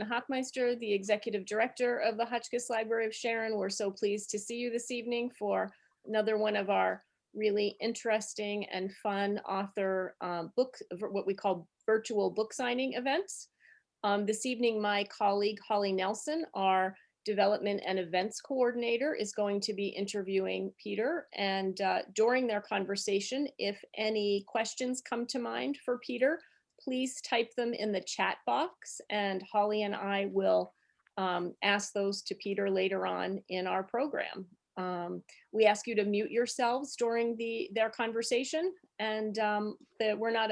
Gretchen Hochmeister, the Executive Director of the Hotchkiss Library of Sharon. We're so pleased to see you this evening for another one of our really interesting and fun author book, what we call virtual book signing events. This evening, my colleague Holly Nelson, our Development and Events Coordinator, is going to be interviewing Peter. And during their conversation, if any questions come to mind for Peter, please type them in the chat box, and Holly and I will ask those to Peter later on in our program. We ask you to mute yourselves during their conversation, and that we're not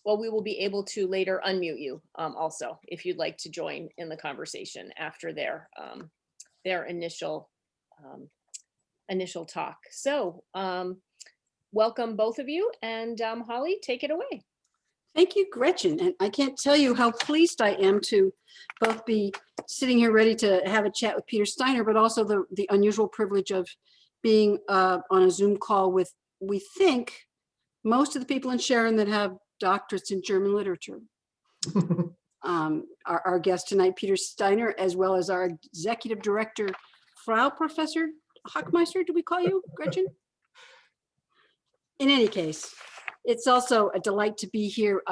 well, we will be able to later unmute you also if you'd like to join in the conversation after their initial talk. So welcome both of you, and Holly, take it away. Thank you, Gretchen. And I can't tell you how pleased I am to both be sitting here ready to have a chat with Peter Steiner, but also the unusual privilege of being on a Zoom call with, we think, most of the people in Sharon that have doctorates in German literature. Our guest tonight, Peter Steiner, as well as our Executive Director, Frau Professor Hochmeister, do we call you, Gretchen? In any case, it's also a delight to be here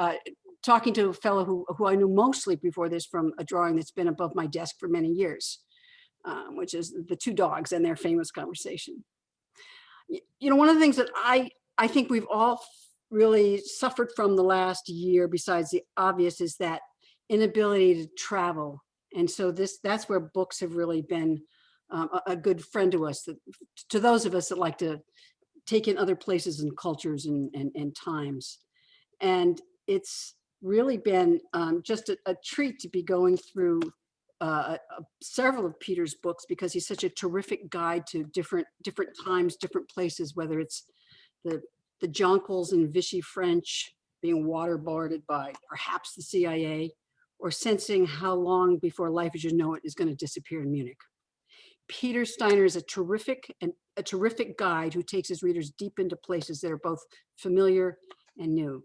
talking to a fellow who I knew mostly before this from a drawing that's been above my desk for many years, which is the two dogs and their famous conversation. You know, one of the things that I think we've all really suffered from the last year, besides the obvious, is that inability to travel. And so that's where books have really been a good friend to us, to those of us that like to take in other places and cultures and times. And it's really been just a treat to be going through several of Peter's books, because he's such a terrific guide to different times, different places, whether it's the Joncels in Vichy French being waterboarded by perhaps the CIA, or sensing how long before life as you know it is going to disappear in Munich. Peter Steiner is a terrific guide who takes his readers deep into places that are both familiar and new.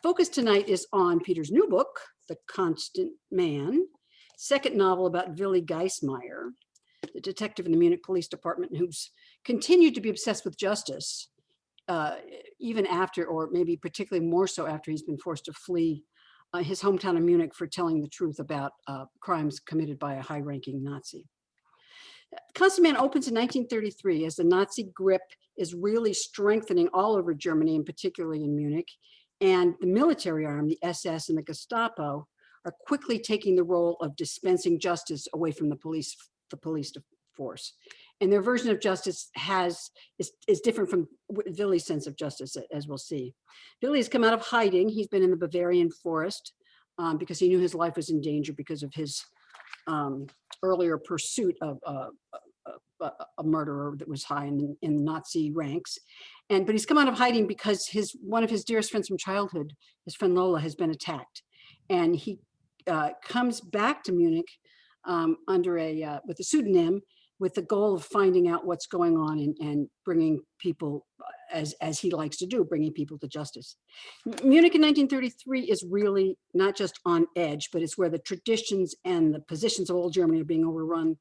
Focus tonight is on Peter's new book, The Constant Man, second novel about Willi Geismeier, the detective in the Munich Police Department who's continued to be obsessed with justice, even after, or maybe particularly more so after, he's been forced to flee his hometown of Munich for telling the truth about crimes committed by a high-ranking Nazi. Constant Man opens in 1933 as the Nazi grip is really strengthening all over Germany, and particularly in Munich. And the military arm, the SS and the Gestapo, are quickly taking the role of dispensing justice away from the police force. And their version of justice is different from Willi's sense of justice, as we'll see. Willi has come out of hiding. He's been in the Bavarian forest because he knew his life was in danger because of his earlier pursuit of a murderer that was high in Nazi ranks. But he's come out of hiding because one of his dearest friends from childhood, his friend Lola, has been attacked. And he comes back to Munich with a pseudonym, with the goal of finding out what's going on and bringing people, as he likes to do, bringing people to justice. Munich in 1933 is really not just on edge, but it's where the traditions and the positions of old Germany are being overrun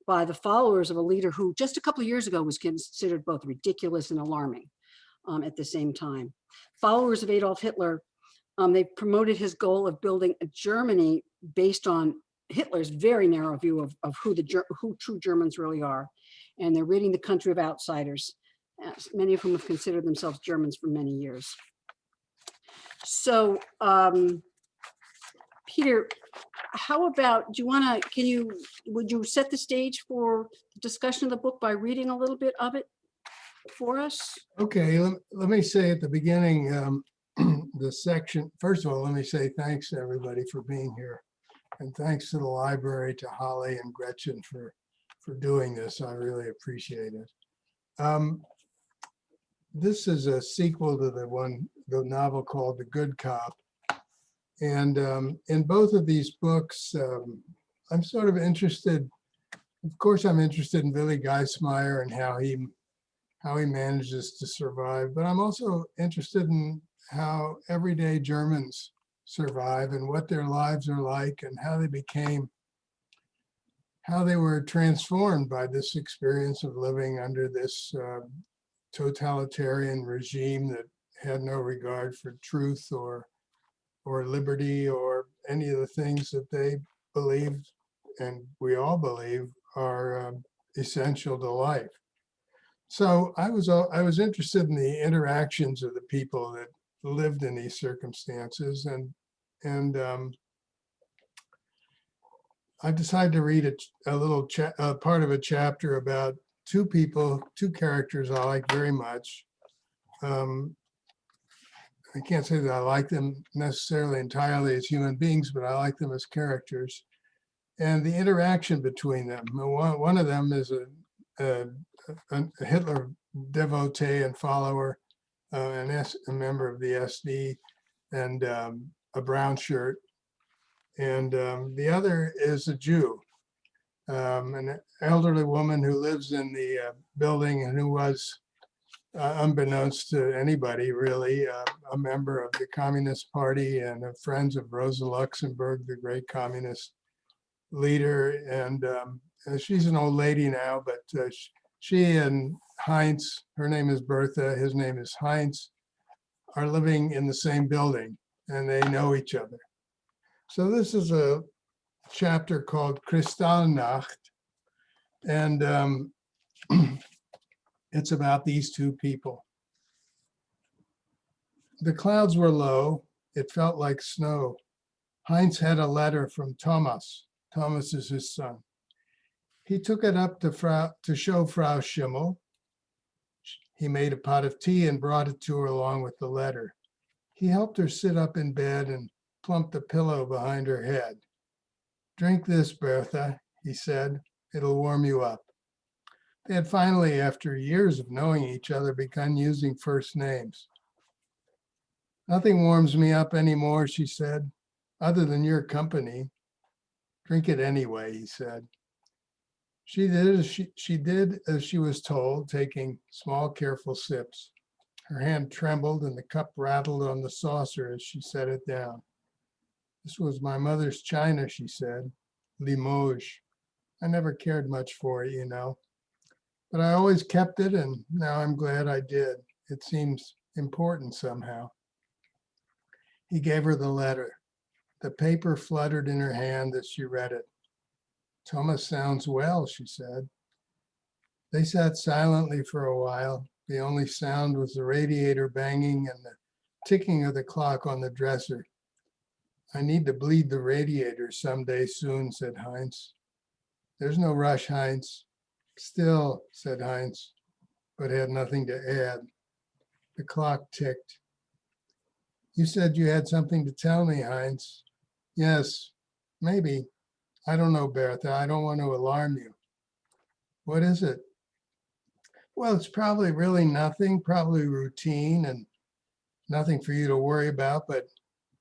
by the followers of a leader who just a couple of years ago was considered both ridiculous and alarming at the same time. Followers of Adolf Hitler, they promoted his goal of building a Germany based on Hitler's very narrow view of who true Germans really are. And they're ridding the country of outsiders, many of whom have considered themselves Germans for many years. So, Peter, how about, would you set the stage for the discussion of the book by reading a little bit of it for us? Okay, let me say at the beginning, the section, first of all, let me say thanks to everybody for being here. And thanks to the library, to Holly and Gretchen for doing this. I really appreciate it. This is a sequel to the novel called The Good Cop. And in both of these books, I'm sort of interested, of course, I'm interested in Willi Geismeier and how he manages to survive, but I'm also interested in how everyday Germans survive and what their lives are like and how they were transformed by this experience of living under this totalitarian regime that had no regard for truth or liberty or any of the things that they believed, and we all believe, are essential to life. So I was interested in the interactions of the people that lived in these circumstances, and I decided to read a little part of a chapter about two characters I like very much. I can't say that I like them necessarily entirely as human beings, but I like them as characters and the interaction between them. One of them is a Hitler devotee and follower, a member of the SD, and a brown shirt. And the other is a Jew, an elderly woman who lives in the building and who was, unbeknownst to anybody really, a member of the Communist Party and friends of Rosa Luxemburg, the great communist leader. And she's an old lady now, but she and Heinz, her name is Bertha, his name is Heinz, are living in the same building and they know each other. So this is a chapter called Kristallnacht, and it's about these two people. The clouds were low. It felt like snow. Heinz had a letter from Thomas. Thomas is his son. He took it up to show Frau Schimmel. He made a pot of tea and brought it to her along with the letter. He helped her sit up in bed and plumped a pillow behind her head. "Drink this, Bertha," he said. "It'll warm you up." They had finally, after years of knowing each other, begun using first names. "Nothing warms me up anymore," she said, "other than your company." "Drink it anyway," he said. She did as she was told, taking small, careful sips. Her hand trembled and the cup rattled on the saucer as she set it down. "This was my mother's china," she said. "Limoges. I never cared much for it, you know. But I always kept it, and now I'm glad I did. It seems important somehow." He gave her the letter. The paper fluttered in her hand as she read it. "Thomas sounds well," she said. They sat silently for a while. The only sound was the radiator banging and the ticking of the clock on the dresser. "I need to bleed the radiator someday soon," said Heinz. "There's no rush, Heinz." "Still," said Heinz, but had nothing to add. The clock ticked. "You said you had something to tell me, Heinz." "Yes, maybe. I don't know, Bertha. I don't want to alarm you." "What is it?" "Well, it's probably really nothing, probably routine and nothing for you to worry about, but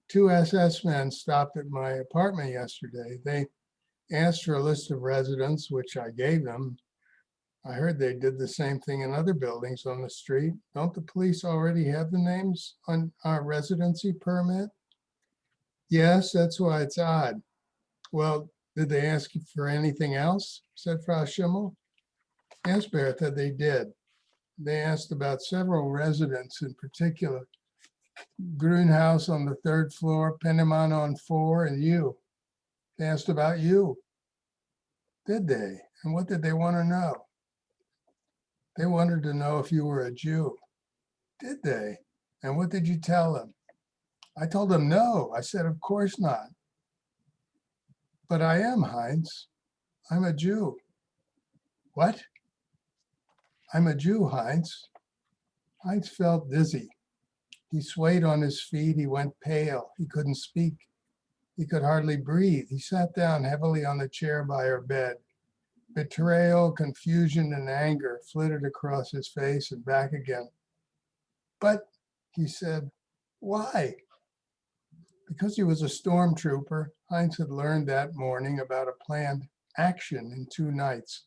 2 SS men stopped at my apartment yesterday. They asked for a list of residents, which I gave them. I heard they did the same thing in other buildings on the street. Don't the police already have the names on our residency permit?" "Yes, that's why it's odd." "Well, did they ask you for anything else?" said Frau Schimmel. "Yes, Bertha, they did. They asked about several residents in particular. Grünhaus on the 3rd floor, Penniman on 4, and you. They asked about you." "Did they? And what did they want to know?" "They wanted to know if you were a Jew." "Did they? And what did you tell them?" "I told them no. I said, of course not." "But I am, Heinz. I'm a Jew." "What?" "I'm a Jew, Heinz." Heinz felt dizzy. He swayed on his feet. He went pale. He couldn't speak. He could hardly breathe. He sat down heavily on the chair by her bed. Betrayal, confusion, and anger flitted across his face and back again. "But," he said, "why?" Because he was a stormtrooper, Heinz had learned that morning about a planned action in 2 nights.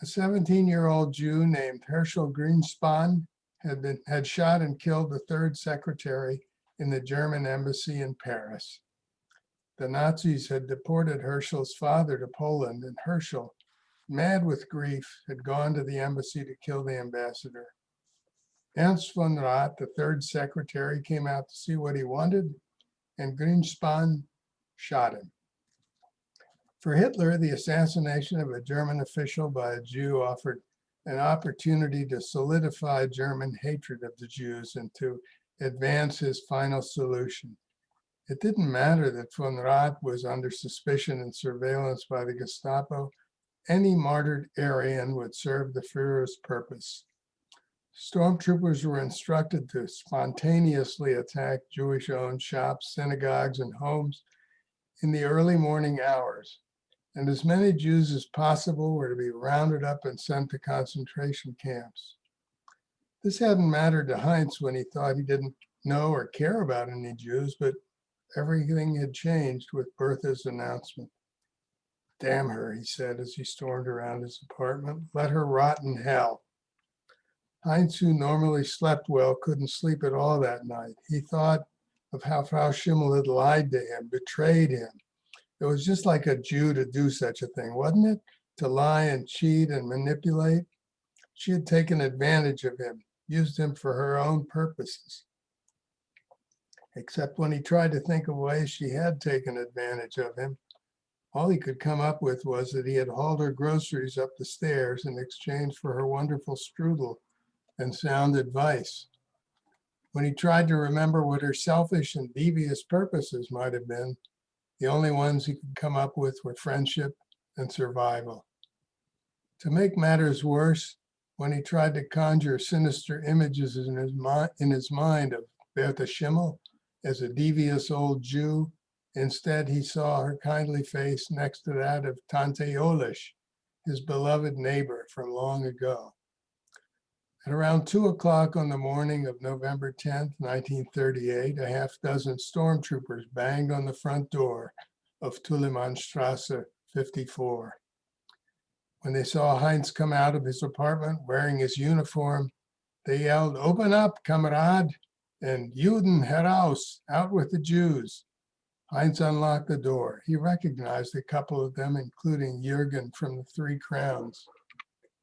A 17-year-old Jew named Herschel Greenspan had shot and killed the 3rd secretary in the German embassy in Paris. The Nazis had deported Herschel's father to Poland, and Herschel, mad with grief, had gone to the embassy to kill the ambassador. Ernst von Rath, the third secretary, came out to see what he wanted, and Greenspan shot him. For Hitler, the assassination of a German official by a Jew offered an opportunity to solidify German hatred of the Jews and to advance his final solution. It didn't matter that von Rath was under suspicion and surveillance by the Gestapo. Any martyred Aryan would serve the Führer's purpose. Stormtroopers were instructed to spontaneously attack Jewish-owned shops, synagogues, and homes in the early morning hours, and as many Jews as possible were to be rounded up and sent to concentration camps. This hadn't mattered to Heinz when he thought he didn't know or care about any Jews, but everything had changed with Bertha's announcement. "Damn her," he said as he stormed around his apartment. "Let her rot in hell." Heinz, who normally slept well, couldn't sleep at all that night. He thought of how Frau Schimmel had lied to him, betrayed him. It was just like a Jew to do such a thing, wasn't it? To lie and cheat and manipulate. She had taken advantage of him, used him for her own purposes. Except when he tried to think of ways she had taken advantage of him, all he could come up with was that he had hauled her groceries up the stairs in exchange for her wonderful strudel and sound advice. When he tried to remember what her selfish and devious purposes might have been, the only ones he could come up with were friendship and survival. To make matters worse, when he tried to conjure sinister images in his mind of Bertha Schimmel as a devious old Jew, instead he saw her kindly face next to that of Tante Olish, his beloved neighbor from long ago. At around 2 o'clock on the morning of November 10th, 1938, a half dozen stormtroopers banged on the front door of Tullemannstrasse 54. When they saw Heinz come out of his apartment wearing his uniform, they yelled, "Open up, Kamerad," and "Juden heraus, out with the Jews." Heinz unlocked the door. He recognized a couple of them, including Jürgen from the Three Crowns.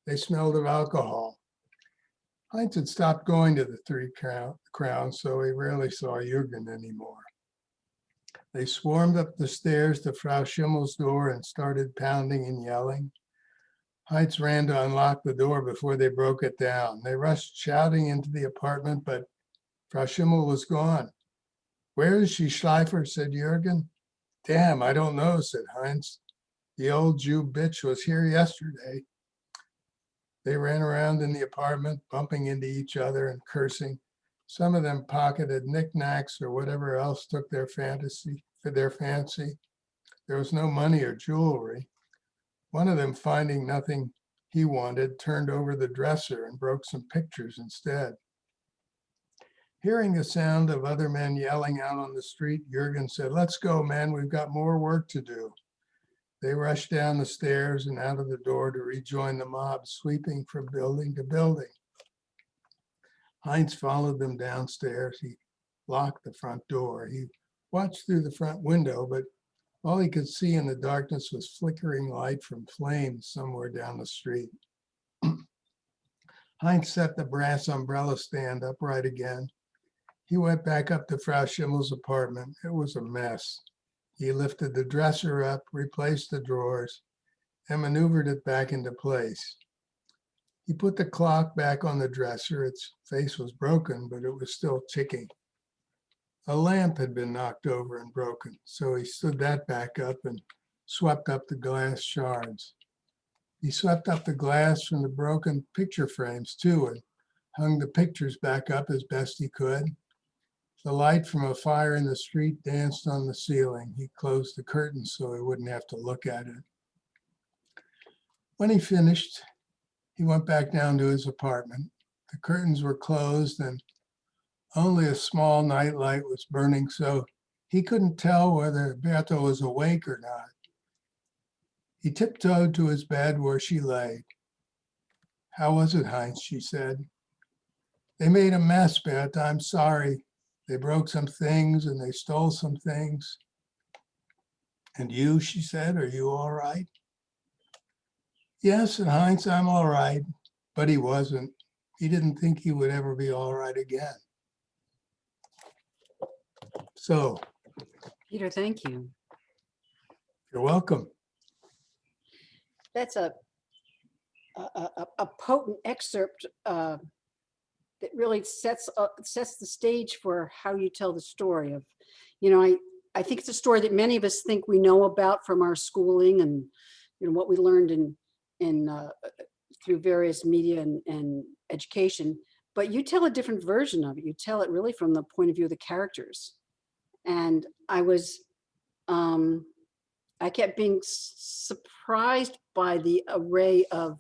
They smelled of alcohol. Heinz had stopped going to the Three Crowns, so he rarely saw Jürgen anymore. They swarmed up the stairs to Frau Schimmel's door and started pounding and yelling. Heinz ran to unlock the door before they broke it down. They rushed shouting into the apartment, but Frau Schimmel was gone. "Where is she, Schleifer?" said Jürgen. "Damn, I don't know," said Heinz. "The old Jew bitch was here yesterday." They ran around in the apartment, bumping into each other and cursing. Some of them pocketed knickknacks or whatever else took their fancy. There was no money or jewelry. One of them, finding nothing he wanted, turned over the dresser and broke some pictures instead. Hearing the sound of other men yelling out on the street, Jürgen said, "Let's go, man, we've got more work to do." They rushed down the stairs and out of the door to rejoin the mob, sweeping from building to building. Heinz followed them downstairs. He locked the front door. He watched through the front window, but all he could see in the darkness was flickering light from flames somewhere down the street. Heinz set the brass umbrella stand upright again. He went back up to Frau Schimmel's apartment. It was a mess. He lifted the dresser up, replaced the drawers, and maneuvered it back into place. He put the clock back on the dresser. Its face was broken, but it was still ticking. A lamp had been knocked over and broken, so he stood that back up and swept up the glass shards. He swept up the glass from the broken picture frames too and hung the pictures back up as best he could. The light from a fire in the street danced on the ceiling. He closed the curtains so he wouldn't have to look at it. When he finished, he went back down to his apartment. The curtains were closed and only a small nightlight was burning, so he couldn't tell whether Bertha was awake or not. He tiptoed to his bed where she lay. "How was it, Heinz?" she said. "They made a mess, Bertha. I'm sorry." They broke some things and they stole some things. And you, she said, are you all right? Yes, in hindsight, I'm all right, but he wasn't. He didn't think he would ever be all right again. So Peter, thank you. you're welcome. That's a potent excerpt that really sets the stage for how you tell the story of, I think it's a story that many of us think we know about from our schooling and, what we learned in through various media and education, but you tell a different version of it. You tell it really from the point of view of the characters. And I kept being surprised by the array of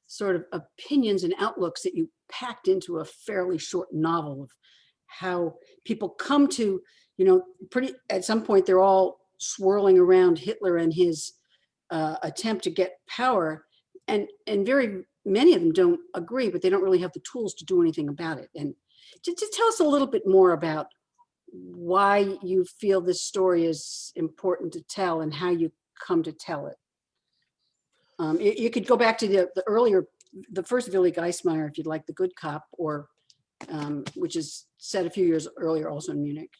sort of opinions and outlooks that you packed into a fairly short novel of how people come to, at some point they're all swirling around Hitler and his attempt to get power. And very many of them don't agree, but they don't really have the tools to do anything about it. And just tell us a little bit more about why you feel this story is important to tell and how you come to tell it. You could go back to the first Willi Geismeier, if you'd like, The Good Cop, or which is set a few years earlier, also in Munich.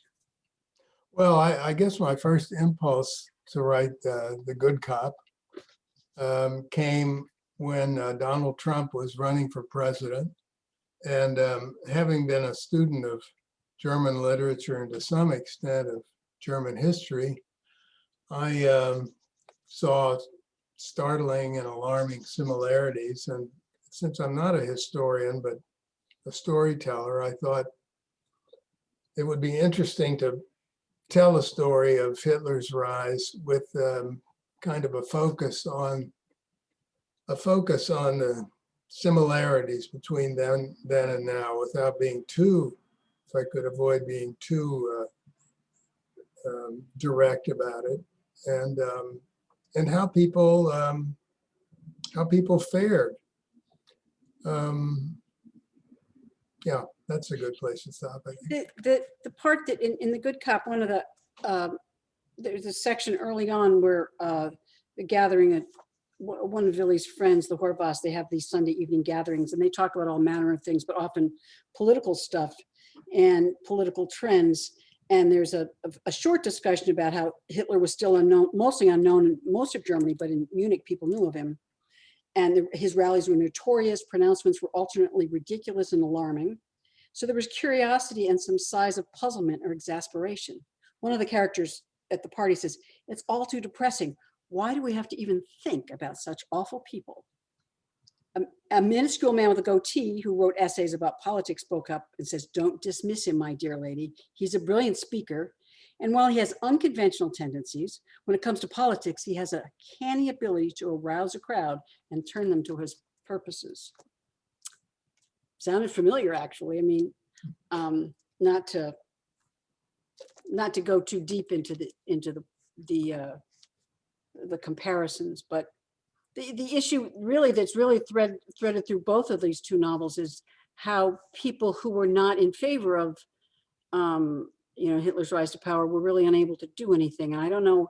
Well, I guess my first impulse to write The Good Cop came when Donald Trump was running for president. And having been a student of German literature and to some extent of German history, I saw startling and alarming similarities. And since I'm not a historian, but a storyteller, I thought it would be interesting to tell a story of Hitler's rise with kind of a focus on the similarities between then and now, without being too, if I could avoid being too direct about it, and how people fared. Yeah, that's a good place to stop, I think. The part that in The Good Cop, one of the there's a section early on where the gathering at one of Willi's friends, the Horvaths, they have these Sunday evening gatherings and they talk about all manner of things, but often political stuff and political trends. And there's a short discussion about how Hitler was still unknown, mostly unknown in most of Germany, but in Munich, people knew of him. And his rallies were notorious, pronouncements were alternately ridiculous and alarming. So there was curiosity and some sighs of puzzlement or exasperation. One of the characters at the party says, "It's all too depressing. Why do we have to even think about such awful people?" A minuscule man with a goatee who wrote essays about politics spoke up and says, "Don't dismiss him, my dear lady. He's a brilliant speaker. And while he has unconventional tendencies, when it comes to politics, he has a canny ability to arouse a crowd and turn them to his purposes." Sounded familiar, actually. I mean, not to go too deep into the comparisons, but the issue really that's really threaded through both of these two novels is how people who were not in favor of Hitler's rise to power were really unable to do anything. And I don't know,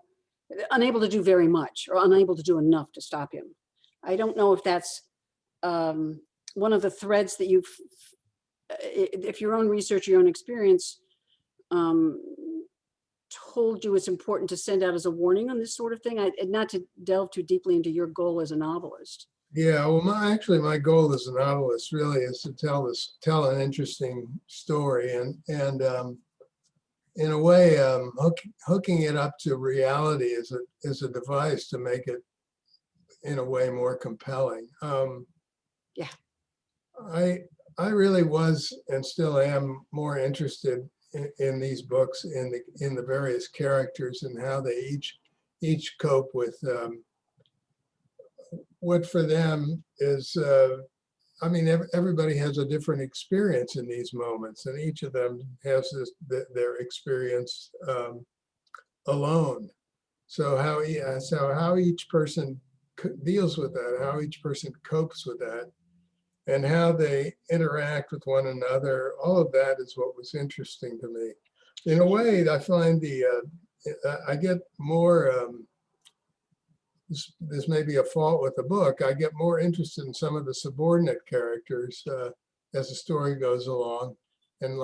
unable to do very much or unable to do enough to stop him. I don't know if that's one of the threads that you've, if your own research, your own experience told you it's important to send out as a warning on this sort of thing, and not to delve too deeply into your goal as a novelist. Yeah, well, my goal as a novelist really is to tell an interesting story, and in a way, hooking it up to reality is a device to make it, in a way, more compelling. Yeah, I really was and still am more interested in these books in the various characters and how they each cope with what for them is. I mean, everybody has a different experience in these moments, and each of them has their experience alone. So how each person deals with that, how each person copes with that, and how they interact with one another. All of that is what was interesting to me. In a way, I find I get more, this may be a fault with the book, I get more interested in some of the subordinate characters as the story goes along, and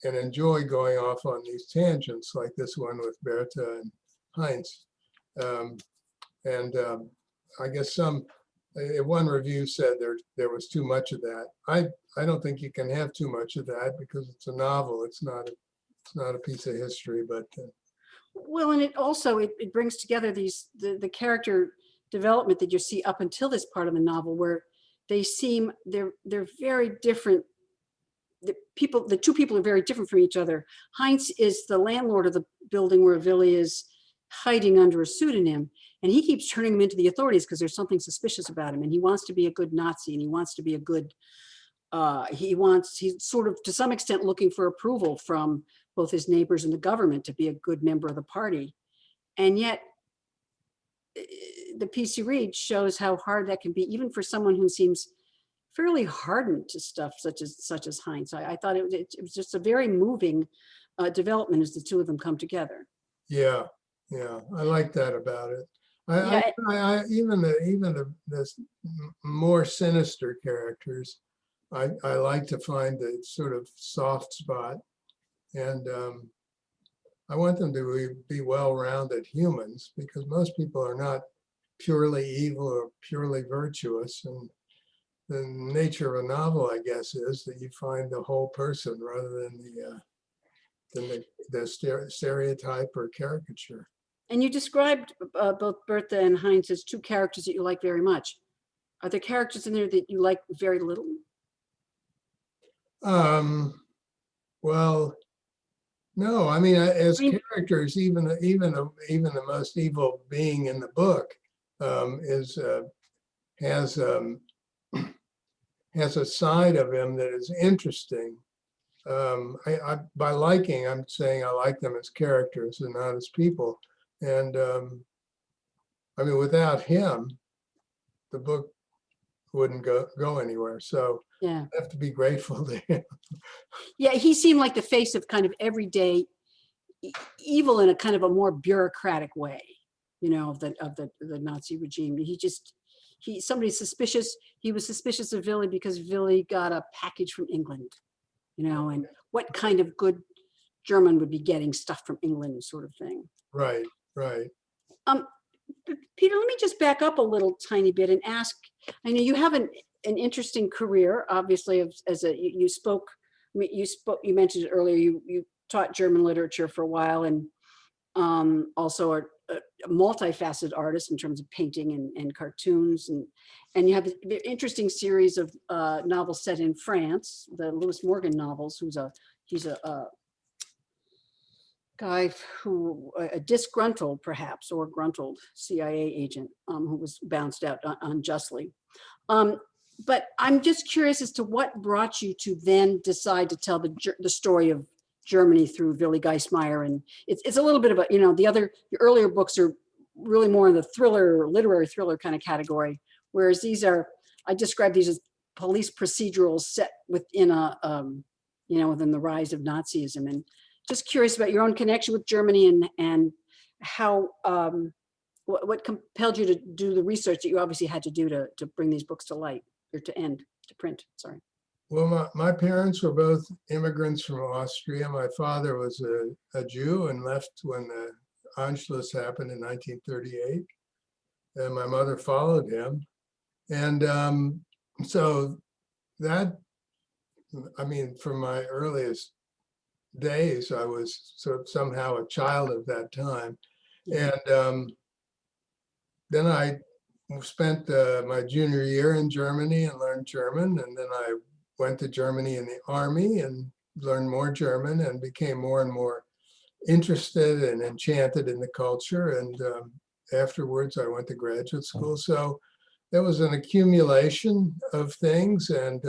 enjoy going off on these tangents like this one with Bertha and Heinz. I guess one review said there was too much of that. I don't think you can have too much of that because it's a novel. It's not a piece of history, but Well, and it also, it brings together the character development that you see up until this part of the novel, where they're very different. The two people are very different from each other. Heinz is the landlord of the building where Willi is hiding under a pseudonym, and he keeps turning him into the authorities because there's something suspicious about him, and he wants to be a good Nazi, and he wants to be a good, he's sort of to some extent looking for approval from both his neighbors and the government to be a good member of the party. And yet the piece you read shows how hard that can be, even for someone who seems fairly hardened to stuff such as Heinz. I thought it was just a very moving development as the two of them come together. yeah, I like that about it. Yeah. Even the more sinister characters, I like to find the sort of soft spot, and I want them to be well-rounded humans, because most people are not purely evil or purely virtuous. And the nature of a novel, I guess, is that you find the whole person rather than the stereotype or caricature. And you described both Bertha and Heinz as two characters that you like very much. Are there characters in there that you like very little? Well, no, I mean, as characters, even the most evil being in the book has a side of him that is interesting. By liking, I'm saying I like them as characters and not as people. And I mean, without him, the book wouldn't go anywhere. So Yeah. I have to be grateful to him. Yeah, he seemed like the face of kind of everyday evil in a kind of a more bureaucratic way, of the Nazi regime. Somebody's suspicious. He was suspicious of Willi because Willi got a package from England, and what kind of good German would be getting stuff from England, sort of thing. Right. Peter, let me just back up a little tiny bit and ask, I know you have an interesting career, obviously, you mentioned it earlier, you taught German literature for a while, and also a multifaceted artist in terms of painting and cartoons, and you have an interesting series of novels set in France, the Louis Morgan novels. He's a guy who, a disgruntled perhaps, or gruntled CIA agent who was bounced out unjustly. But I'm just curious as to what brought you to then decide to tell the story of Germany through Willi Geismeier. And it's a little bit of your earlier books are really more in the literary thriller kind of category, whereas I describe these as police procedurals set within within the rise of Nazism. And just curious about your own connection with Germany and how, what compelled you to do the research that you obviously had to do to bring these books to light, or to print, sorry. Well, my parents were both immigrants from Austria. My father was a Jew and left when the Anschluss happened in 1938. And my mother followed him. And so that, I mean, from my earliest days, I was sort of somehow a child of that time. And then I spent my junior year in Germany and learned German. And then I went to Germany in the army and learned more German and became more and more interested and enchanted in the culture. And afterwards, I went to graduate school. So there was an accumulation of things. And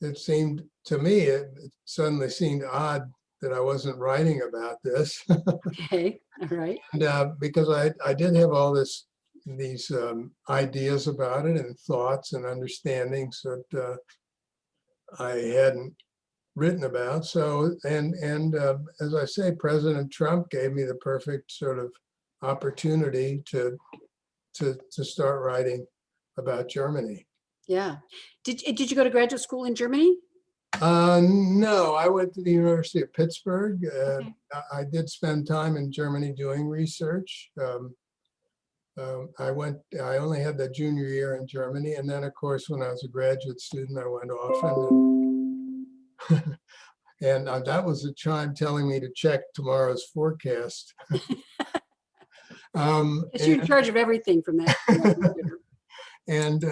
it seemed to me, it suddenly seemed odd that I wasn't writing about this. Okay, all right. And because I did have all this these ideas about it and thoughts and understandings that I hadn't written about. So, and as I say, President Trump gave me the perfect sort of opportunity to start writing about Germany. Yeah. Did you go to graduate school in Germany? No, I went to the University of Pittsburgh. Okay. I did spend time in Germany doing research. I only had the junior year in Germany. And then, of course, when I was a graduate student, I went often. And that was the chime telling me to check tomorrow's forecast. You're in charge of everything from that. Computer. And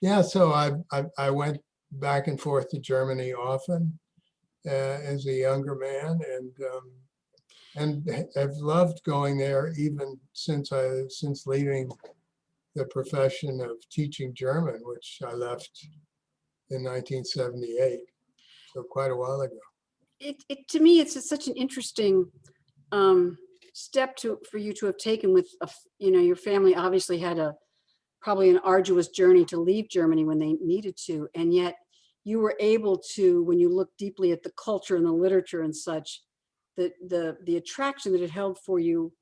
yeah, so I went back and forth to Germany often as a younger man, and I've loved going there even since leaving the profession of teaching German, which I left in 1978, so quite a while ago. To me, it's such an interesting step for you to have taken with, your family obviously had probably an arduous journey to leave Germany when they needed to. And yet you were able to, when you look deeply at the culture and the literature and such, the attraction that it held for you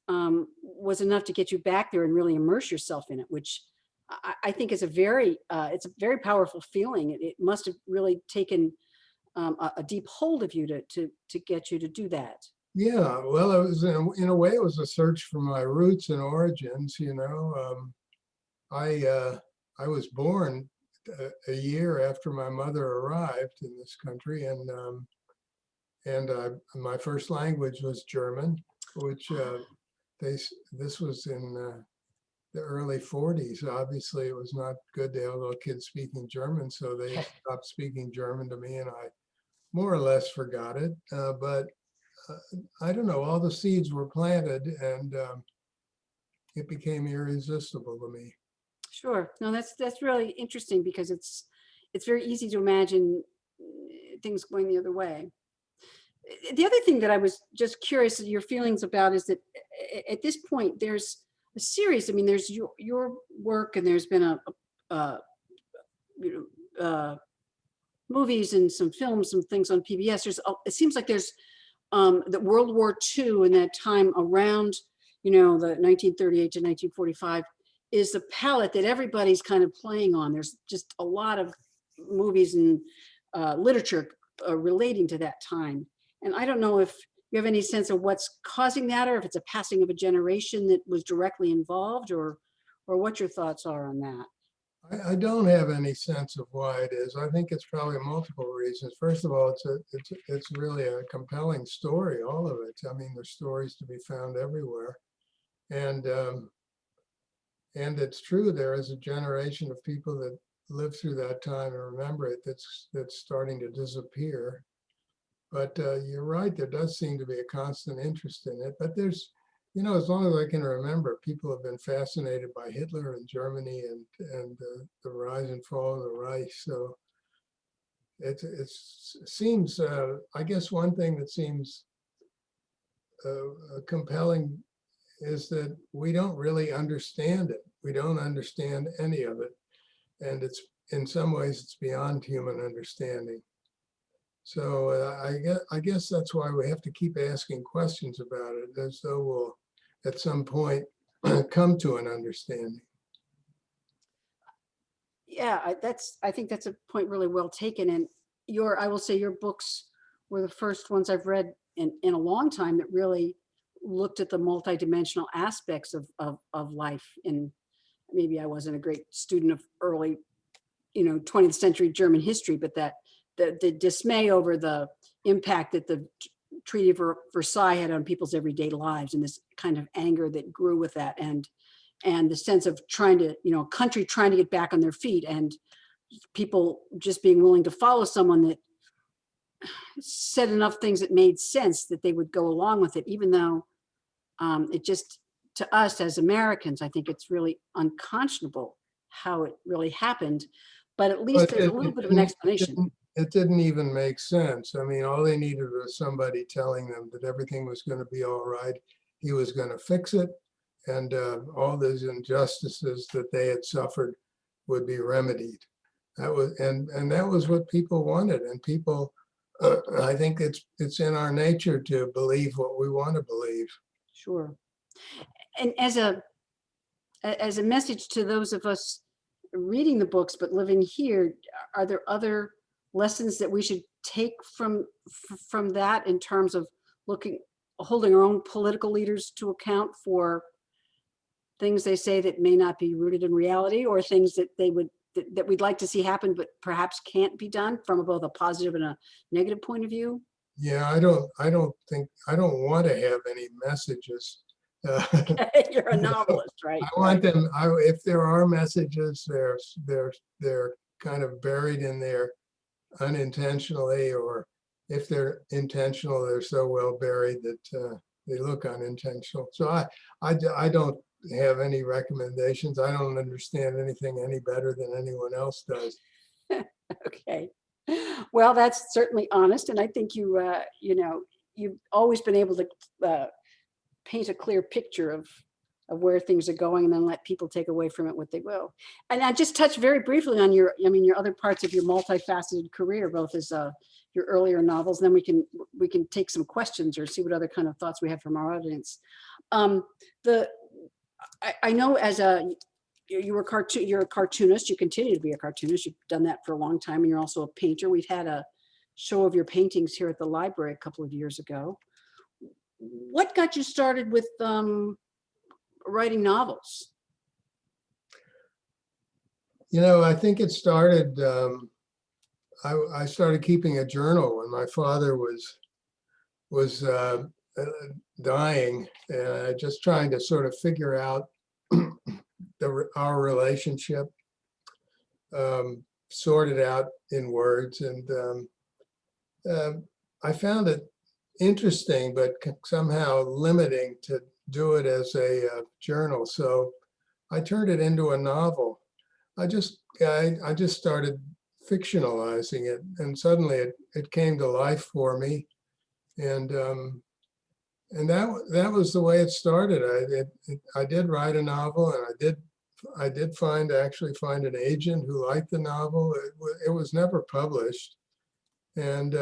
was enough to get you back there and really immerse yourself in it, which I think is it's a very powerful feeling. It must have really taken a deep hold of you to get you to do that. Yeah, well, it was in a way, it was a search for my roots and origins. I was born a year after my mother arrived in this country, and my first language was German, which this was in the early 40s. Obviously, it was not good to have little kids speaking German, so they stopped speaking German to me, and I more or less forgot it. But I don't know, all the seeds were planted, and it became irresistible to me. Sure. No, that's really interesting, because it's very easy to imagine things going the other way. The other thing that I was just curious of your feelings about is that at this point there's a series. I mean, there's your work, and there's been movies and some films, some things on PBS. It seems like there's that World War II and that time around, the 1938 to 1945 is the palette that everybody's kind of playing on. There's just a lot of movies and literature relating to that time. And I don't know if you have any sense of what's causing that, or if it's a passing of a generation that was directly involved, or what your thoughts are on that. I don't have any sense of why it is. I think it's probably multiple reasons. First of all, it's really a compelling story, all of it. I mean, there's stories to be found everywhere. And it's true, there is a generation of people that lived through that time and remember it that's starting to disappear. But you're right, there does seem to be a constant interest in it. But there's, as long as I can remember, people have been fascinated by Hitler and Germany and the rise and fall of the Reich. So it seems, I guess one thing that seems compelling is that we don't really understand it. We don't understand any of it. And it's, in some ways, it's beyond human understanding. So I guess that's why we have to keep asking questions about it, as though we'll at some point come to an understanding. Yeah, I think that's a point really well taken. And I will say your books were the first ones I've read in a long time that really looked at the multidimensional aspects of life. And maybe I wasn't a great student of early, 20th century German history, but that the dismay over the impact that the Treaty of Versailles had on people's everyday lives, and this kind of anger that grew with that, and the sense of trying to, country trying to get back on their feet, and people just being willing to follow someone that said enough things that made sense that they would go along with it, even though it just, to us as Americans, I think it's really unconscionable how it really happened. But at least there's a little bit of an explanation. It didn't even make sense. I mean, all they needed was somebody telling them that everything was going to be all right. He was going to fix it, all those injustices that they had suffered would be remedied. That was, and that was what people wanted. And people, I think it's in our nature to believe what we want to believe. Sure. And as a message to those of us reading the books but living here, are there other lessons that we should take from that in terms of holding our own political leaders to account for things they say that may not be rooted in reality, or things that that we'd like to see happen but perhaps can't be done from both a positive and a negative point of view? Yeah, I don't want to have any messages. You're a novelist, right? I want them. If there are messages, they're kind of buried in there unintentionally, or if they're intentional, they're so well buried that they look unintentional. So I don't have any recommendations. I don't understand anything any better than anyone else does. Okay. Well, that's certainly honest, and I think you've always been able to paint a clear picture of where things are going, and then let people take away from it what they will. And I just touched very briefly on your other parts of your multifaceted career, both as your earlier novels. Then we can take some questions or see what other kind of thoughts we have from our audience. I know you're a cartoonist. You continue to be a cartoonist. You've done that for a long time, and you're also a painter. We've had a show of your paintings here at the library a couple of years ago. What got you started with writing novels? I think it started, I started keeping a journal when my father was dying, just trying to sort of figure out our relationship, sorted out in words. And I found it interesting, but somehow limiting to do it as a journal. So I turned it into a novel. I just started fictionalizing it, and suddenly it came to life for me. And that was the way it started. I did write a novel, and I did actually find an agent who liked the novel. It was never published. And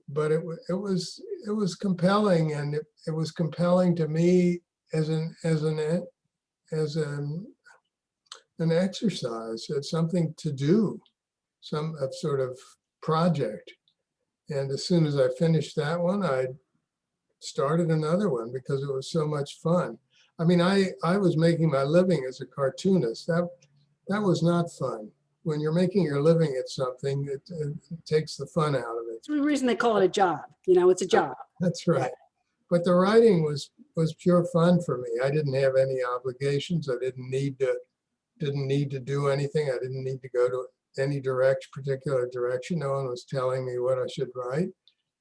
but it was compelling, and it was compelling to me as an exercise, as something to do, some sort of project. And as soon as I finished that one, I started another one because it was so much fun. I mean, I was making my living as a cartoonist. That was not fun. When you're making your living at something, it takes the fun out of it. It's the reason they call it a job. It's a job. That's right. But the writing was pure fun for me. I didn't have any obligations. I didn't need to do anything. I didn't need to go to any particular direction. No one was telling me what I should write,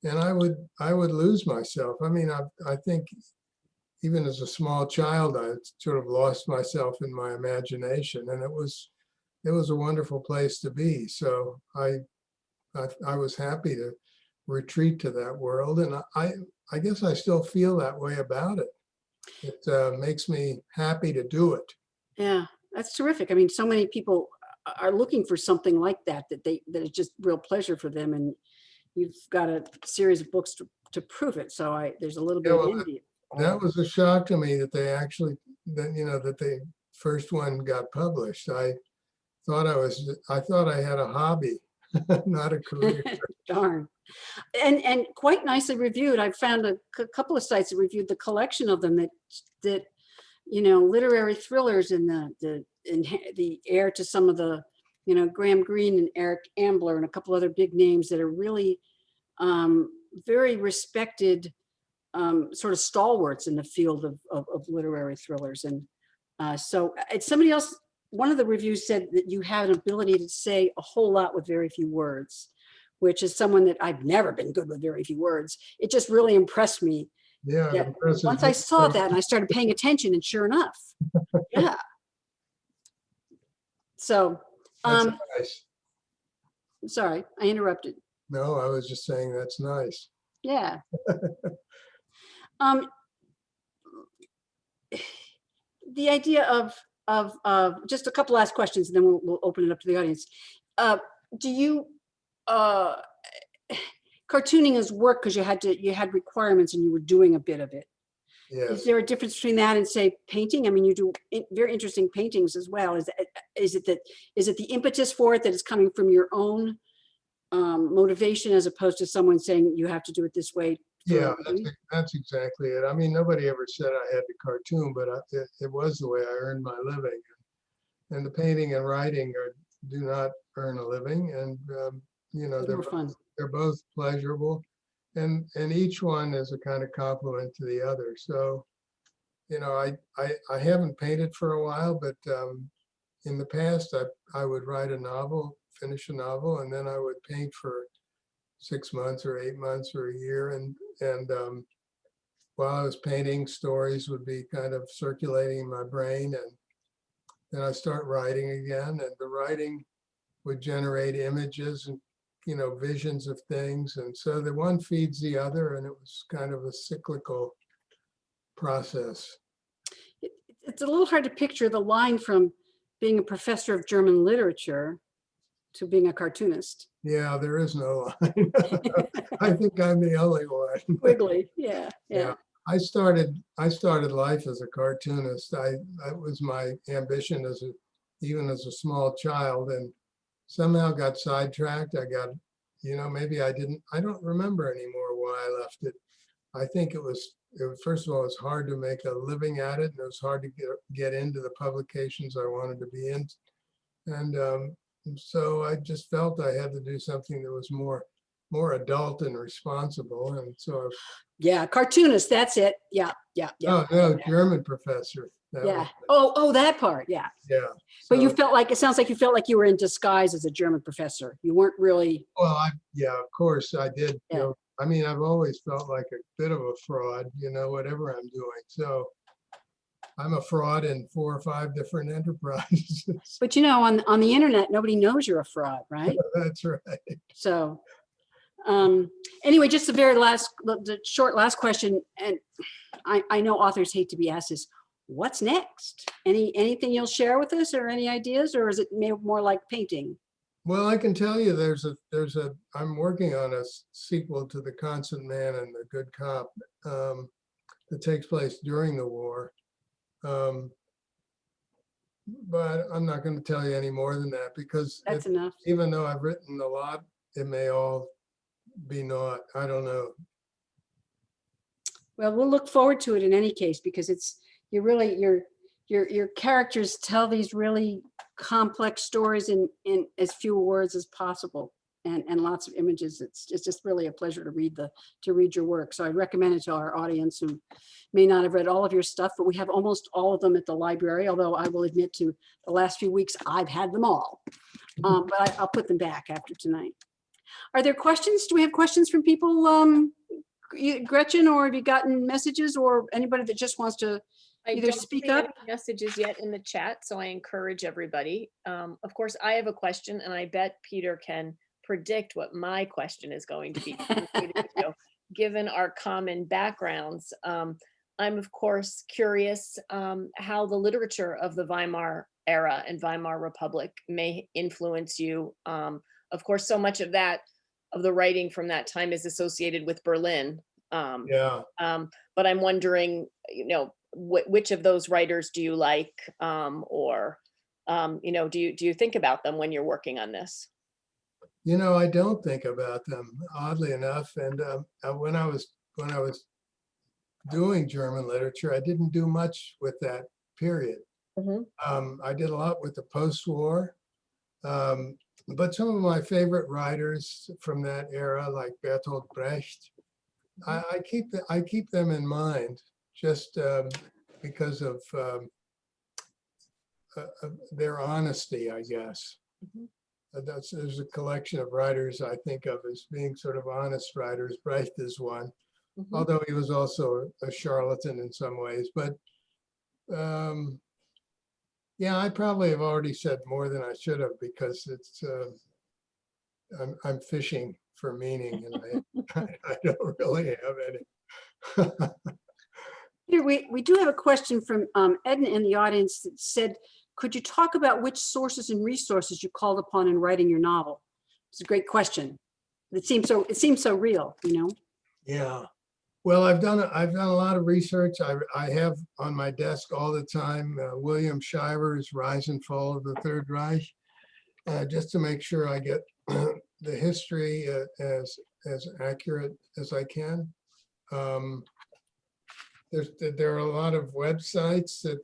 and I would lose myself. I mean, I think even as a small child, I sort of lost myself in my imagination, and it was a wonderful place to be. So I was happy to retreat to that world, and I guess I still feel that way about it. It makes me happy to do it. Yeah, that's terrific. I mean, so many people are looking for something like that is just real pleasure for them, and you've got a series of books to prove it. So there's a little bit of envy. That was a shock to me that that the first one got published. I thought I had a hobby, not a career. Darn. And quite nicely reviewed. I found a couple of sites that reviewed the collection of them that literary thrillers and the heir to some of the Graham Greene and Eric Ambler and a couple other big names that are really very respected sort of stalwarts in the field of literary thrillers. And so it's somebody else. One of the reviews said that you have an ability to say a whole lot with very few words, which is someone that I've never been good with very few words. It just really impressed me. Yeah. Once I saw that and I started paying attention, and sure enough, yeah. So, That's nice. sorry, I interrupted. No, I was just saying that's nice. Yeah. the idea of just a couple last questions, and then we'll open it up to the audience. Do you cartooning is work because you had requirements and you were doing a bit of it. Is Yes. there a difference between that and say painting? I mean, you do very interesting paintings as well. Is it the impetus for it that is coming from your own motivation as opposed to someone saying you have to do it this way? for a Yeah, living? that's exactly it. I mean, nobody ever said I had to cartoon, but it was the way I earned my living. And the painting and writing do not earn a living, and you know, It's more fun. they're both pleasurable, and each one is a kind of complement to the other. So, you know, I haven't painted for a while, but in the past, I would write a novel, finish a novel, and then I would paint for 6 months or 8 months or a year, and while I was painting, stories would be kind of circulating in my brain, and then I start writing again, and the writing would generate images and, you know, visions of things, and so the one feeds the other, and it was kind of a cyclical process. It's a little hard to picture the line from being a professor of German literature to being a cartoonist. Yeah, there is no line. I think I'm the only one. Wiggly, yeah. Yeah. I started life as a cartoonist. That was my ambition even as a small child, and somehow got sidetracked. You know, maybe I don't remember anymore why I left it. I think it was first of all, it's hard to make a living at it, and it was hard to get into the publications I wanted to be in. And so I just felt I had to do something that was more adult and responsible. And so Yeah, cartoonist, that's it. Yeah. no, German professor. Yeah. Oh, that part. Yeah. Yeah. But you So, felt like, it sounds like you felt like you were in disguise as a German professor. You weren't really. well, yeah, of course I did. Yeah. You know, I mean, I've always felt like a bit of a fraud, you know, whatever I'm doing. So I'm a fraud in 4 or 5 different enterprises. But you know, on the internet, nobody knows you're a fraud, right? That's right. So anyway, just the short last question, and I know authors hate to be asked this: what's next? Anything you'll share with us, or any ideas, or is it more like painting? Well, I can tell you I'm working on a sequel to The Constant Man and the Good Cop that takes place during the war. But I'm not going to tell you any more than that, because That's enough. even though I've written a lot, it may all be not. I don't know. Well, we'll look forward to it in any case, because your characters tell these really complex stories in as few words as possible, and lots of images. It's just really a pleasure to read your work. So I recommend it to our audience who may not have read all of your stuff, but we have almost all of them at the library, although I will admit to the last few weeks I've had them all. But I'll put them back after tonight. Are there questions? Do we have questions from people, Gretchen, or have you gotten messages, or anybody that just wants to I either don't speak see any up? messages yet in the chat, so I encourage everybody. Of course, I have a question, and I bet Peter can predict what my question is going to be. Given our common backgrounds, I'm of course curious how the literature of the Weimar era and Weimar Republic may influence you. Of course, so much of the writing from that time is associated with Berlin. Yeah. But I'm wondering, you know, which of those writers do you like, or you know, do you think about them when you're working on this? You know, I don't think about them, oddly enough. And when I was doing German literature, I didn't do much with that period. I did a lot with the post-war, but some of my favorite writers from that era, like Bertolt Brecht, I keep them in mind, just because of their honesty, I guess. There's a collection of writers I think of as being sort of honest writers. Brecht is one, although he was also a charlatan in some ways. But yeah, I probably have already said more than I should have, because it's I'm fishing for meaning, and I don't really have any. Here, we do have a question from Edna in the audience that said, could you talk about which sources and resources you called upon in writing your novel? It's a great question. It seems so real, you know? Yeah. Well, I've done a lot of research. I have on my desk all the time William Shiver's Rise and Fall of the Third Reich, just to make sure I get the history as accurate as I can. There are a lot of websites that,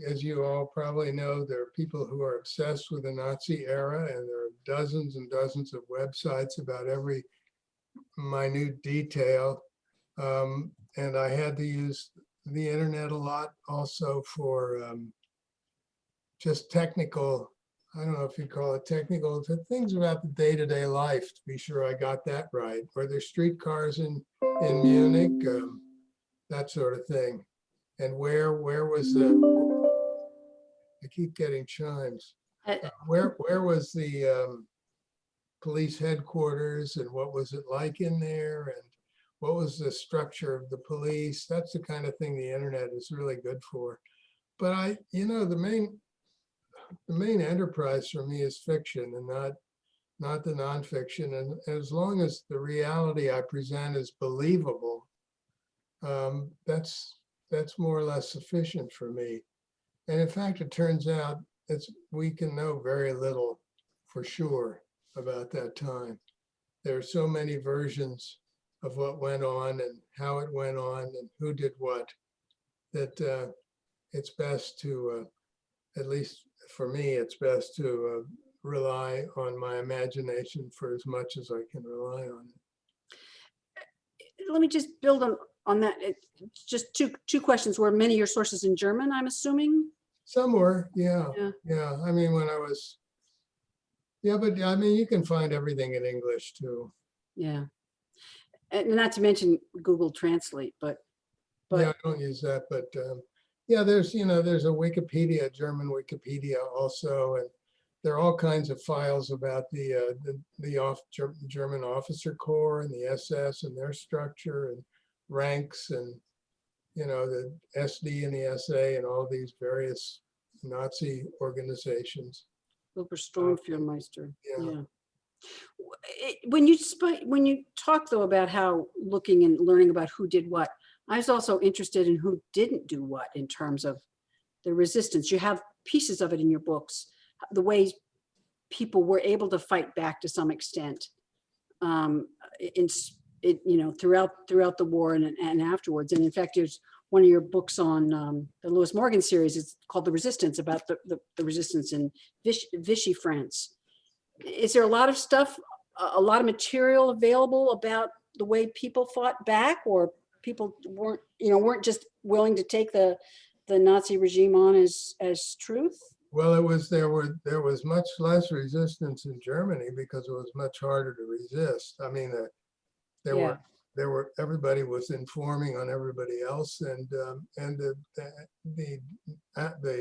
as you all probably know, there are people who are obsessed with the Nazi era, and there are dozens and dozens of websites about every minute detail. And I had to use the internet a lot also for just technical, I don't know if you call it technical, things about the day-to-day life, to be sure I got that right. Were there streetcars in Munich? That sort of thing. And where was the, I keep getting chimes. Where was the police headquarters, and what was it like in there, and what was the structure of the police? That's the kind of thing the internet is really good for. But the main enterprise for me is fiction, and not the nonfiction. And as long as the reality I present is believable, that's more or less sufficient for me. And in fact, it turns out we can know very little for sure about that time. There are so many versions of what went on and how it went on and who did what, that it's best to, at least for me, it's best to rely on my imagination for as much as I can rely on it. Let me just build on that. Just two questions. Were many of your sources in German, I'm assuming? Some were, yeah. I mean, when I was, but I mean, you can find everything in English too. Yeah. And not to mention Google Translate, but yeah, I don't use that, but there's a Wikipedia, German Wikipedia also, and there are all kinds of files about the German officer corps and the SS and their structure and ranks, and the SD and the SA and all these various Nazi organizations. Obersturmbannführermeister. Yeah. When you talk though about how looking and learning about who did what, I was also interested in who didn't do what in terms of the resistance. You have pieces of it in your books, the ways people were able to fight back to some extent, throughout the war and afterwards. And in fact, there's one of your books on the Lewis Morgan series. It's called The Resistance, about the resistance in Vichy France. Is there a lot of stuff, a lot of material available about the way people fought back, or people weren't just willing to take the Nazi regime on as truth? Well, there was much less resistance in Germany because it was much harder to resist. I mean, everybody was informing on everybody else, and the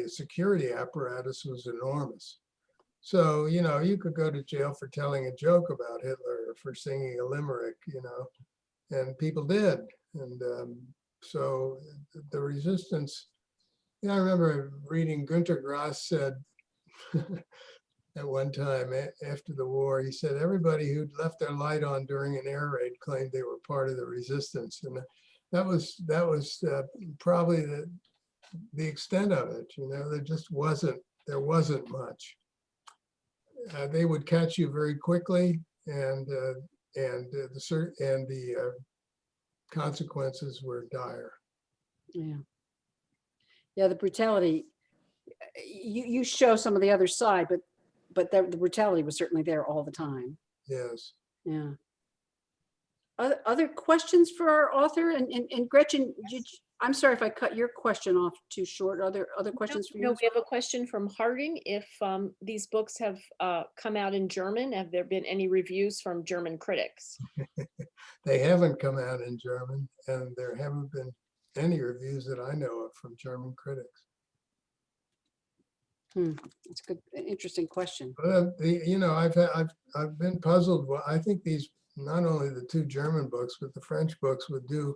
security apparatus was enormous. So, you could go to jail for telling a joke about Hitler or for singing a limerick, and people did. And so the resistance, I remember reading Günter Grass said at one time after the war, he said, everybody who'd left their light on during an air raid claimed they were part of the resistance. And that was probably the extent of it. There wasn't much. They would catch you very quickly, and the consequences were dire. Yeah, the brutality. You show some of the other side, but the brutality was certainly there all the time. Yes. Yeah. Other questions for our author? And Gretchen, I'm sorry if I cut your question off too short. Are there other questions for you? No, we have a question from Harding. If these books have come out in German, have there been any reviews from German critics? They haven't come out in German, and there haven't been any reviews that I know of from German critics. That's a good, interesting question. But I've been puzzled. Well, I think these, not only the two German books, but the French books would do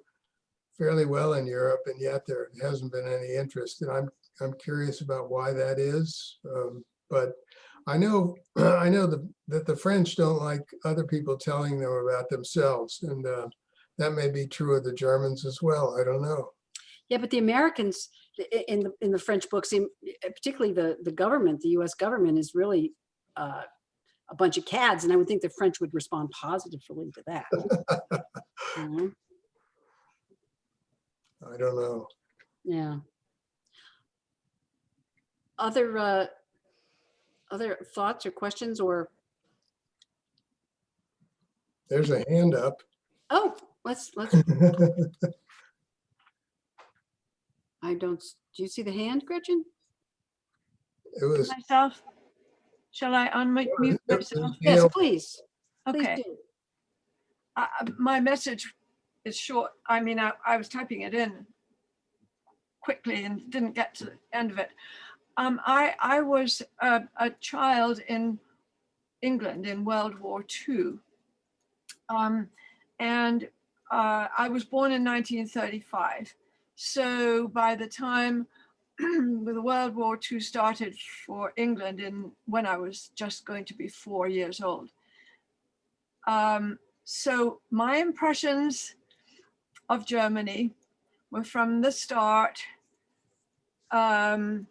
fairly well in Europe, and yet there hasn't been any interest. And I'm curious about why that is. But I know that the French don't like other people telling them about themselves, and that may be true of the Germans as well. I don't know. Yeah, but the Americans in the French books, particularly the government, the U.S. government, is really a bunch of cads, and I would think the French would respond positively to that. Mhm. I don't know. Yeah. Other thoughts or questions or? There's a hand up. Oh, let's. I don't. Do you see the hand, Gretchen? It was. Myself? Shall I unmute myself? Yes, please. Please Okay. do. My message is short. I mean, I was typing it in quickly and didn't get to the end of it. I was a child in England in World War II. And I was born in 1935. So by the time the World War II started for England when I was just going to be 4 years old. So my impressions of Germany were from the start that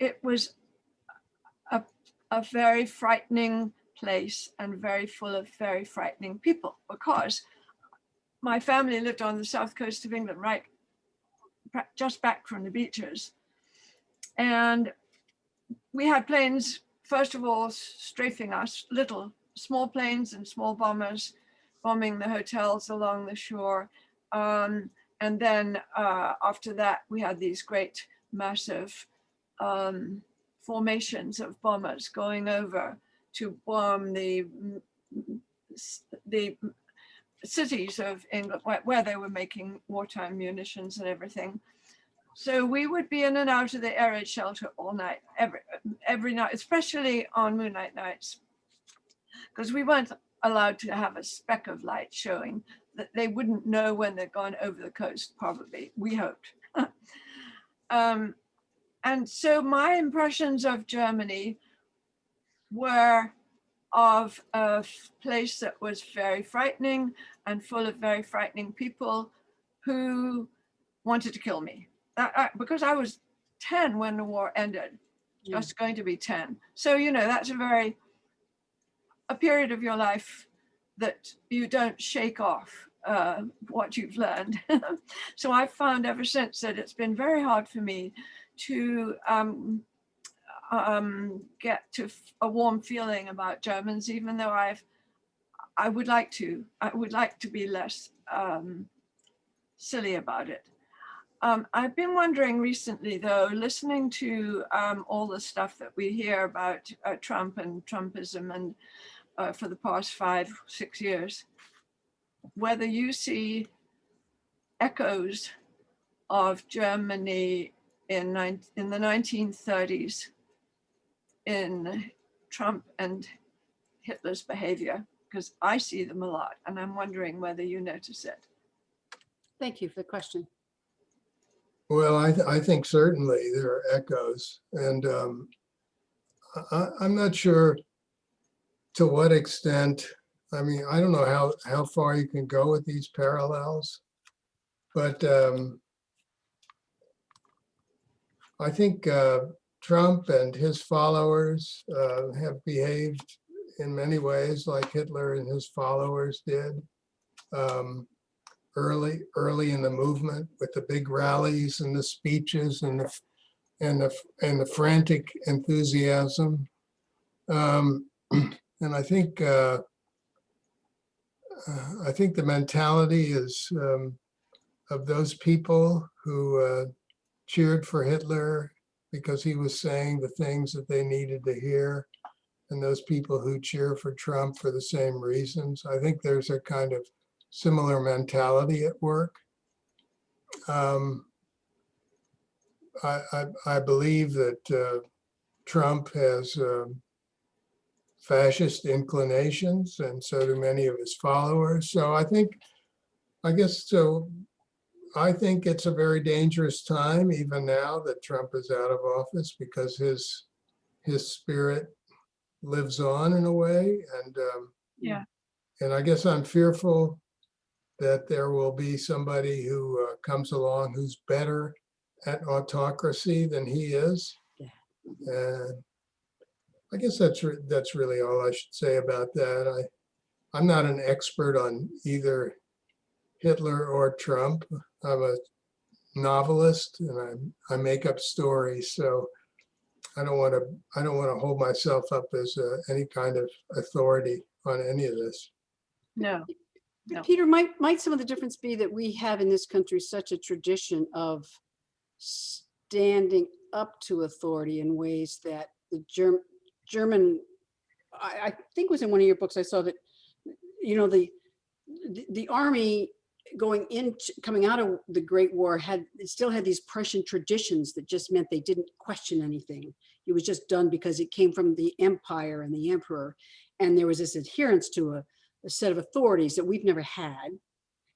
it was a very frightening place and very full of very frightening people, because my family lived on the south coast of England, right, just back from the beaches. And we had planes, first of all, strafing us, small planes and small bombers, bombing the hotels along the shore. And then after that, we had these great, massive formations of bombers going over to bomb the cities of England where they were making wartime munitions and everything. So we would be in and out of the air raid shelter all night, every night, especially on moonlight nights, because we weren't allowed to have a speck of light showing. That they wouldn't know when they'd gone over the coast, probably, we hoped. And so my impressions of Germany were of a place that was very frightening and full of very frightening people who wanted to kill me. Because I was 10 when the war ended, just going to be 10. So, that's a period of your life that you don't shake off what you've learned. So I've found ever since that it's been very hard for me to get to a warm feeling about Germans, even though I would like to be less silly about it. I've been wondering recently, though, listening to all the stuff that we hear about Trump and Trumpism and for the past 5-6 years, whether you see echoes of Germany in the 1930s in Trump and Hitler's behavior, because I see them a lot, and I'm wondering whether you notice it. Thank you for the question. Well, I think certainly there are echoes, and I'm not sure to what extent. I mean, I don't know how far you can go with these parallels, but I think Trump and his followers have behaved in many ways like Hitler and his followers did early in the movement, with the big rallies and the speeches and the frantic enthusiasm. And I think the mentality is of those people who cheered for Hitler because he was saying the things that they needed to hear, and those people who cheer for Trump for the same reasons. I think there's a kind of similar mentality at work. I believe that Trump has fascist inclinations, and so do many of his followers. So I think I guess so. I think it's a very dangerous time, even now that Trump is out of office, because his spirit lives on in a way. Yeah. And I guess I'm fearful that there will be somebody who comes along who's better at autocracy than he is. Yeah. And I guess that's really all I should say about that. I'm not an expert on either Hitler or Trump. I'm a novelist and I make up stories, so I don't want to hold myself up as any kind of authority on any of this. No. No. Peter, might some of the difference be that we have in this country such a tradition of standing up to authority in ways that the German, I think was in one of your books, I saw that, you know, the army coming out of the Great War still had these Prussian traditions that just meant they didn't question anything. It was just done because it came from the empire and the emperor. And there was this adherence to a set of authorities that we've never had,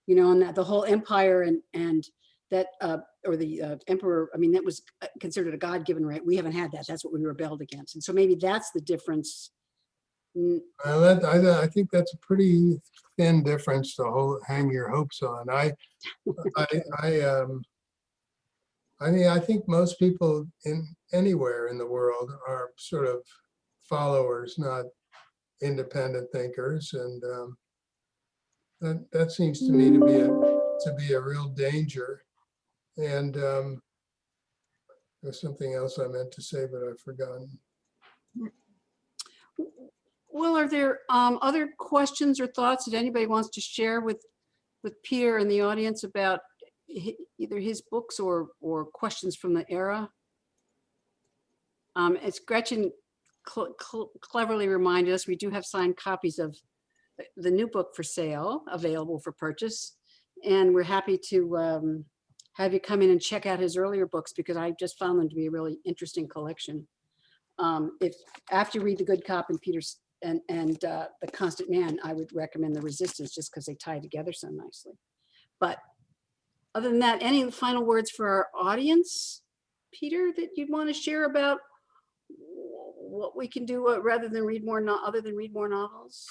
you know, and that the whole empire and that, or the emperor, I mean, that was considered a God-given right. We haven't had that. That's what we rebelled against. And so maybe that's the difference. I think that's a pretty thin difference to hang your hopes on. I mean, I think most people anywhere in the world are sort of followers, not independent thinkers, and that seems to me to be a real danger. And there's something else I meant to say, but I've forgotten. Well, are there other questions or thoughts that anybody wants to share with Peter and the audience about either his books or questions from the era? As Gretchen cleverly reminded us, we do have signed copies of the new book for sale, available for purchase. And we're happy to have you come in and check out his earlier books, because I just found them to be a really interesting collection. If after you read The Good Cop and Peter's and The Constant Man, I would recommend The Resistance, just because they tie together so nicely. But other than that, any final words for our audience, Peter, that you'd want to share about what we can do rather than read more, other than read more novels?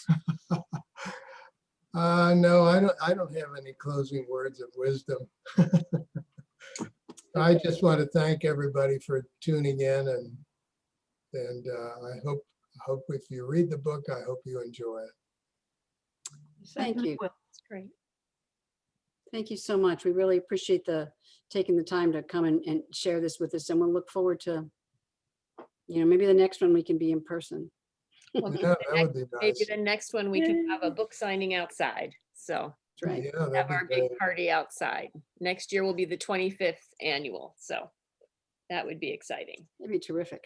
No, I don't have any closing words of wisdom. I just want to thank everybody for tuning in, and I hope if you read the book, I hope you enjoy it. Thank you. That's great. Thank you so much. We really appreciate taking the time to come and share this with us, and we'll look forward to, you know, maybe the next one we can be in person. Well, Yeah, that would be maybe nice. the next one we can have a book signing outside. So That's right. Yeah, that'd have be our big great. party outside. Next year will be the 25th annual. So that would be exciting. That'd be terrific.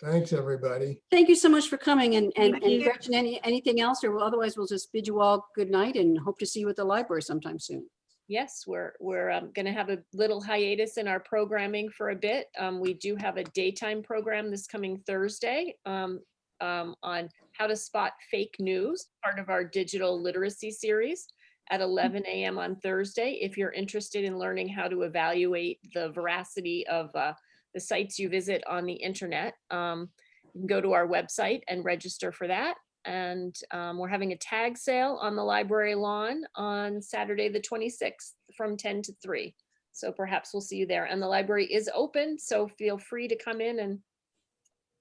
Thanks, everybody. Thank you so much for coming. And Thank you. Gretchen, anything else, or otherwise we'll just bid you all good night and hope to see you at the library sometime soon. Yes, we're going to have a little hiatus in our programming for a bit. We do have a daytime program this coming Thursday on how to spot fake news, part of our digital literacy series at 11 a.m. on Thursday. If you're interested in learning how to evaluate the veracity of the sites you visit on the internet, you can go to our website and register for that. And we're having a tag sale on the library lawn on Saturday, the 26th from 10 to 3. So perhaps we'll see you there. And the library is open, so feel free to come in and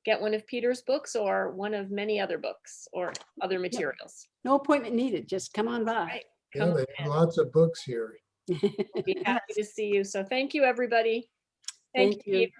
get one of Peter's books or one of many other books or other materials. No appointment needed. Just come on by. Right. Yeah, Come they on have in. lots of books here. We'll be happy to see you. So thank you, everybody. Thank you. Peter.